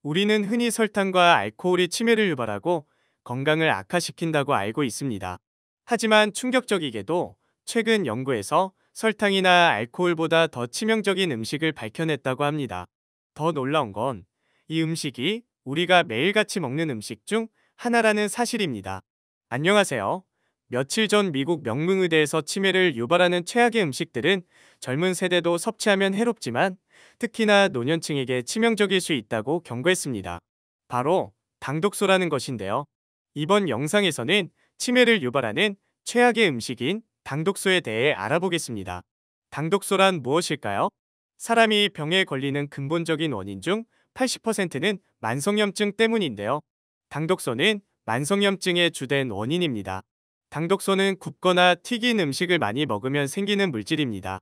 우리는 흔히 설탕과 알코올이 치매를 유발하고 건강을 악화시킨다고 알고 있습니다. 하지만 충격적이게도 최근 연구에서 설탕이나 알코올보다 더 치명적인 음식을 밝혀냈다고 합니다. 더 놀라운 건 이 음식이 우리가 매일같이 먹는 음식 중 하나라는 사실입니다. 안녕하세요. 며칠 전 미국 명문의대에서 치매를 유발하는 최악의 음식들은 젊은 세대도 섭취하면 해롭지만 특히나 노년층에게 치명적일 수 있다고 경고했습니다. 바로 당독소라는 것인데요. 이번 영상에서는 치매를 유발하는 최악의 음식인 당독소에 대해 알아보겠습니다. 당독소란 무엇일까요? 사람이 병에 걸리는 근본적인 원인 중 80%는 만성염증 때문인데요. 당독소는 만성염증의 주된 원인입니다. 당독소는 굽거나 튀긴 음식을 많이 먹으면 생기는 물질입니다.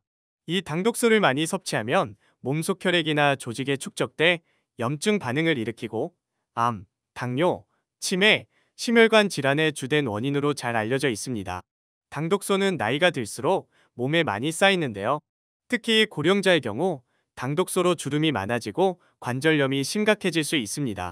이 당독소를 많이 섭취하면 몸속 혈액이나 조직에 축적돼 염증 반응을 일으키고 암, 당뇨, 치매, 심혈관 질환의 주된 원인으로 잘 알려져 있습니다. 당독소는 나이가 들수록 몸에 많이 쌓이는데요. 특히 고령자의 경우 당독소로 주름이 많아지고 관절염이 심각해질 수 있습니다.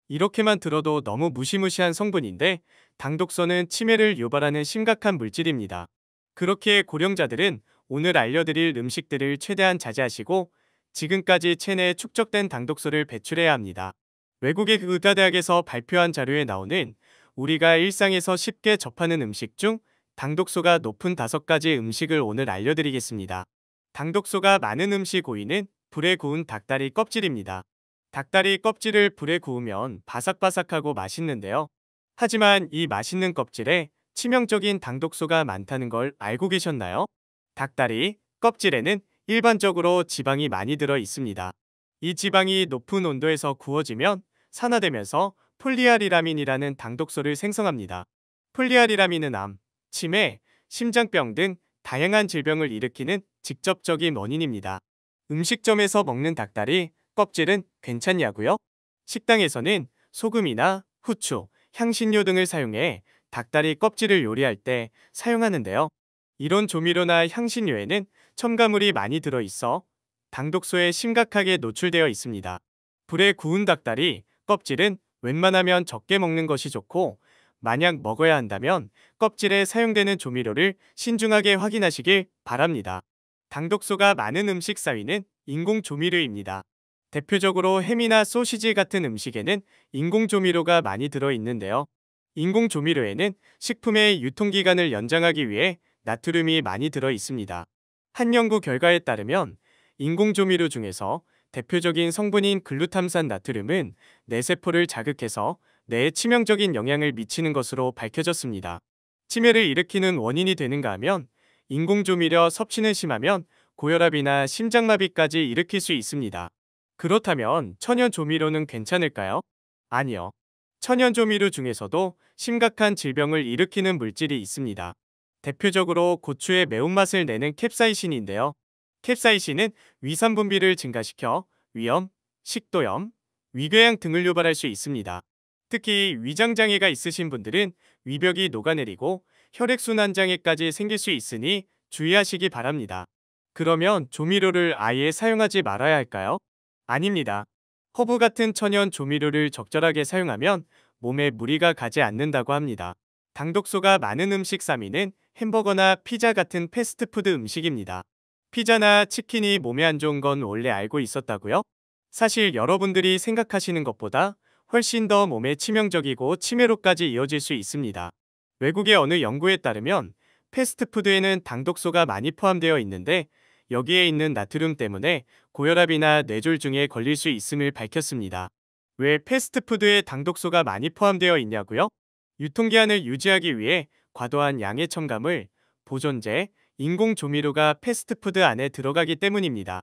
이렇게만 들어도 너무 무시무시한 성분인데 당독소는 치매를 유발하는 심각한 물질입니다. 그렇기에 고령자들은 오늘 알려드릴 음식들을 최대한 자제하시고 지금까지 체내에 축적된 당독소를 배출해야 합니다. 외국의 의과대학에서 발표한 자료에 나오는 우리가 일상에서 쉽게 접하는 음식 중 당독소가 높은 5가지 음식을 오늘 알려드리겠습니다. 당독소가 많은 음식 5위는 불에 구운 닭다리 껍질입니다. 닭다리 껍질을 불에 구우면 바삭바삭하고 맛있는데요. 하지만 이 맛있는 껍질에 치명적인 당독소가 많다는 걸 알고 계셨나요? 닭다리 껍질에는 일반적으로 지방이 많이 들어 있습니다. 이 지방이 높은 온도에서 구워지면 산화되면서 폴리아리라민이라는 당독소를 생성합니다. 폴리아리라민은 암, 치매, 심장병 등 다양한 질병을 일으키는 직접적인 원인입니다. 음식점에서 먹는 닭다리 껍질은 괜찮냐고요? 식당에서는 소금이나 후추, 향신료 등을 사용해 닭다리 껍질을 요리할 때 사용하는데요. 이런 조미료나 향신료에는 첨가물이 많이 들어있어 당독소에 심각하게 노출되어 있습니다. 불에 구운 닭다리 껍질은 웬만하면 적게 먹는 것이 좋고 만약 먹어야 한다면 껍질에 사용되는 조미료를 신중하게 확인하시길 바랍니다. 당독소가 많은 음식 4위는 인공 조미료입니다. 대표적으로 햄이나 소시지 같은 음식에는 인공 조미료가 많이 들어있는데요. 인공 조미료에는 식품의 유통기간을 연장하기 위해 나트륨이 많이 들어 있습니다. 한 연구 결과에 따르면 인공조미료 중에서 대표적인 성분인 글루탐산 나트륨은 뇌세포를 자극해서 뇌에 치명적인 영향을 미치는 것으로 밝혀졌습니다. 치매를 일으키는 원인이 되는가 하면 인공조미료 섭취는 심하면 고혈압이나 심장마비까지 일으킬 수 있습니다. 그렇다면 천연조미료는 괜찮을까요? 아니요. 천연조미료 중에서도 심각한 질병을 일으키는 물질이 있습니다. 대표적으로 고추의 매운맛을 내는 캡사이신인데요. 캡사이신은 위산 분비를 증가시켜 위염, 식도염, 위궤양 등을 유발할 수 있습니다. 특히 위장장애가 있으신 분들은 위벽이 녹아내리고 혈액순환장애까지 생길 수 있으니 주의하시기 바랍니다. 그러면 조미료를 아예 사용하지 말아야 할까요? 아닙니다. 허브 같은 천연 조미료를 적절하게 사용하면 몸에 무리가 가지 않는다고 합니다. 당독소가 많은 음식 3위는 햄버거나 피자 같은 패스트푸드 음식입니다. 피자나 치킨이 몸에 안 좋은 건 원래 알고 있었다고요? 사실 여러분들이 생각하시는 것보다 훨씬 더 몸에 치명적이고 치매로까지 이어질 수 있습니다. 외국의 어느 연구에 따르면 패스트푸드에는 당독소가 많이 포함되어 있는데 여기에 있는 나트륨 때문에 고혈압이나 뇌졸중에 걸릴 수 있음을 밝혔습니다. 왜 패스트푸드에 당독소가 많이 포함되어 있냐고요? 유통기한을 유지하기 위해 과도한 양의 첨가물, 보존제, 인공조미료가 패스트푸드 안에 들어가기 때문입니다.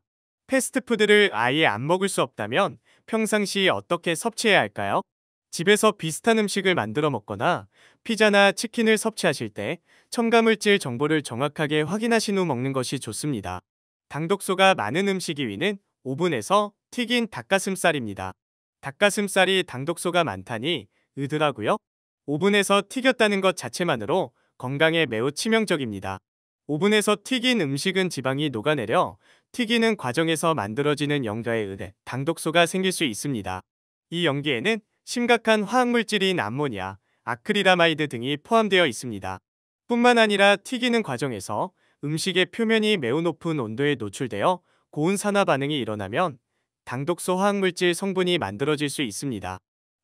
패스트푸드를 아예 안 먹을 수 없다면 평상시 어떻게 섭취해야 할까요? 집에서 비슷한 음식을 만들어 먹거나 피자나 치킨을 섭취하실 때 첨가물질 정보를 정확하게 확인하신 후 먹는 것이 좋습니다. 당독소가 많은 음식 2위는 오븐에서 튀긴 닭가슴살입니다. 닭가슴살이 당독소가 많다니 으드라고요? 오븐에서 튀겼다는 것 자체만으로 건강에 매우 치명적입니다. 오븐에서 튀긴 음식은 지방이 녹아내려 튀기는 과정에서 만들어지는 염가에 의해 당독소가 생길 수 있습니다. 이 염기에는 심각한 화학물질인 암모니아, 아크릴아마이드 등이 포함되어 있습니다. 뿐만 아니라 튀기는 과정에서 음식의 표면이 매우 높은 온도에 노출되어 고온 산화 반응이 일어나면 당독소 화학물질 성분이 만들어질 수 있습니다.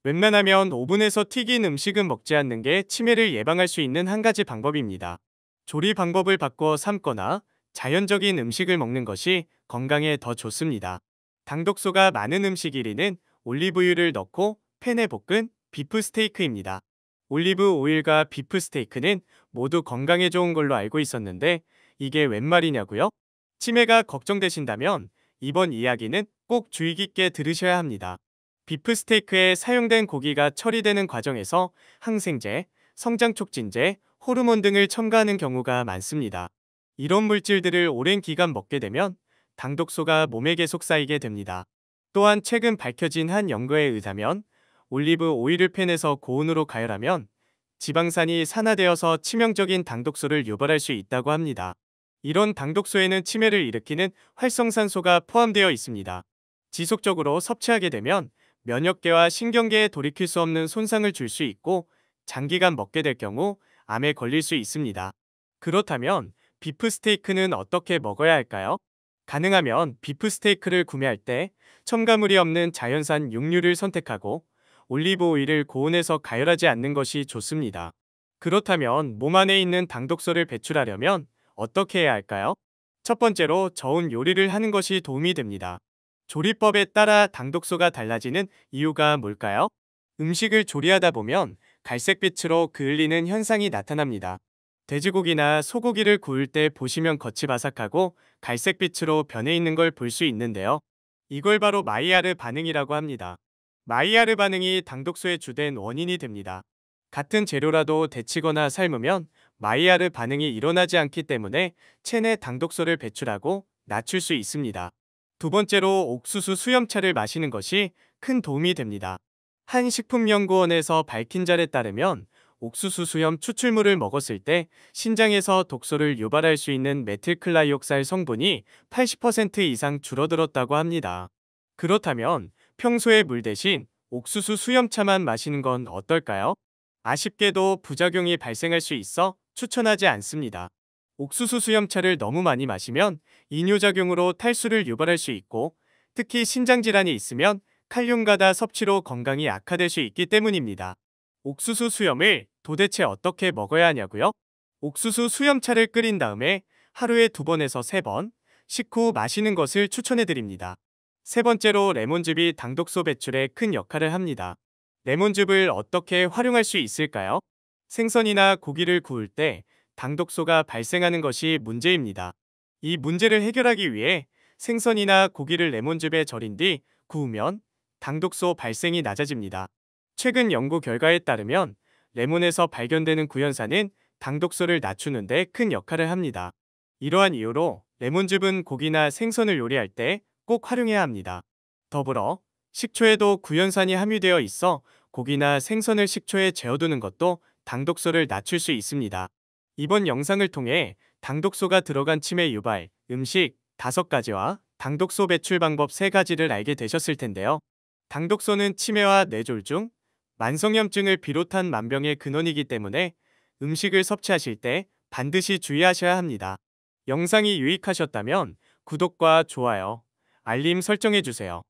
웬만하면 오븐에서 튀긴 음식은 먹지 않는 게 치매를 예방할 수 있는 한 가지 방법입니다. 조리 방법을 바꿔 삶거나 자연적인 음식을 먹는 것이 건강에 더 좋습니다. 당독소가 많은 음식 1위는 올리브유를 넣고 팬에 볶은 비프 스테이크입니다. 올리브 오일과 비프 스테이크는 모두 건강에 좋은 걸로 알고 있었는데 이게 웬 말이냐고요? 치매가 걱정되신다면 이번 이야기는 꼭 주의 깊게 들으셔야 합니다. 비프 스테이크에 사용된 고기가 처리되는 과정에서 항생제, 성장 촉진제, 호르몬 등을 첨가하는 경우가 많습니다. 이런 물질들을 오랜 기간 먹게 되면 당독소가 몸에 계속 쌓이게 됩니다. 또한 최근 밝혀진 한 연구에 의하면 올리브 오일을 팬에서 고온으로 가열하면 지방산이 산화되어서 치명적인 당독소를 유발할 수 있다고 합니다. 이런 당독소에는 치매를 일으키는 활성산소가 포함되어 있습니다. 지속적으로 섭취하게 되면 면역계와 신경계에 돌이킬 수 없는 손상을 줄 수 있고 장기간 먹게 될 경우 암에 걸릴 수 있습니다. 그렇다면 비프 스테이크는 어떻게 먹어야 할까요? 가능하면 비프 스테이크를 구매할 때 첨가물이 없는 자연산 육류를 선택하고 올리브 오일을 고온에서 가열하지 않는 것이 좋습니다. 그렇다면 몸 안에 있는 당독소를 배출하려면 어떻게 해야 할까요? 첫 번째로 저온 요리를 하는 것이 도움이 됩니다. 조리법에 따라 당독소가 달라지는 이유가 뭘까요? 음식을 조리하다 보면 갈색빛으로 그을리는 현상이 나타납니다. 돼지고기나 소고기를 구울 때 보시면 겉이 바삭하고 갈색빛으로 변해 있는 걸 볼 수 있는데요. 이걸 바로 마이야르 반응이라고 합니다. 마이야르 반응이 당독소의 주된 원인이 됩니다. 같은 재료라도 데치거나 삶으면 마이야르 반응이 일어나지 않기 때문에 체내 당독소를 배출하고 낮출 수 있습니다. 두 번째로 옥수수 수염차를 마시는 것이 큰 도움이 됩니다. 한 식품연구원에서 밝힌 자료에 따르면 옥수수 수염 추출물을 먹었을 때 신장에서 독소를 유발할 수 있는 메틸클라이옥살 성분이 80% 이상 줄어들었다고 합니다. 그렇다면 평소에 물 대신 옥수수 수염차만 마시는 건 어떨까요? 아쉽게도 부작용이 발생할 수 있어 추천하지 않습니다. 옥수수 수염차를 너무 많이 마시면 이뇨작용으로 탈수를 유발할 수 있고 특히 신장질환이 있으면 칼륨 과다 섭취로 건강이 악화될 수 있기 때문입니다. 옥수수 수염을 도대체 어떻게 먹어야 하냐고요? 옥수수 수염차를 끓인 다음에 하루에 2번에서 3번 식후 마시는 것을 추천해드립니다. 세 번째로 레몬즙이 당독소 배출에 큰 역할을 합니다. 레몬즙을 어떻게 활용할 수 있을까요? 생선이나 고기를 구울 때 당독소가 발생하는 것이 문제입니다. 이 문제를 해결하기 위해 생선이나 고기를 레몬즙에 절인 뒤 구우면 당독소 발생이 낮아집니다. 최근 연구 결과에 따르면 레몬에서 발견되는 구연산은 당독소를 낮추는 데 큰 역할을 합니다. 이러한 이유로 레몬즙은 고기나 생선을 요리할 때 꼭 활용해야 합니다. 더불어 식초에도 구연산이 함유되어 있어 고기나 생선을 식초에 재워두는 것도 당독소를 낮출 수 있습니다. 이번 영상을 통해 당독소가 들어간 치매 유발, 음식 5가지와 당독소 배출 방법 3가지를 알게 되셨을 텐데요. 당독소는 치매와 뇌졸중, 만성염증을 비롯한 만병의 근원이기 때문에 음식을 섭취하실 때 반드시 주의하셔야 합니다. 영상이 유익하셨다면 구독과 좋아요, 알림 설정해주세요.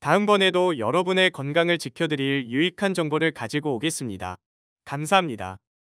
다음번에도 여러분의 건강을 지켜드릴 유익한 정보를 가지고 오겠습니다. 감사합니다.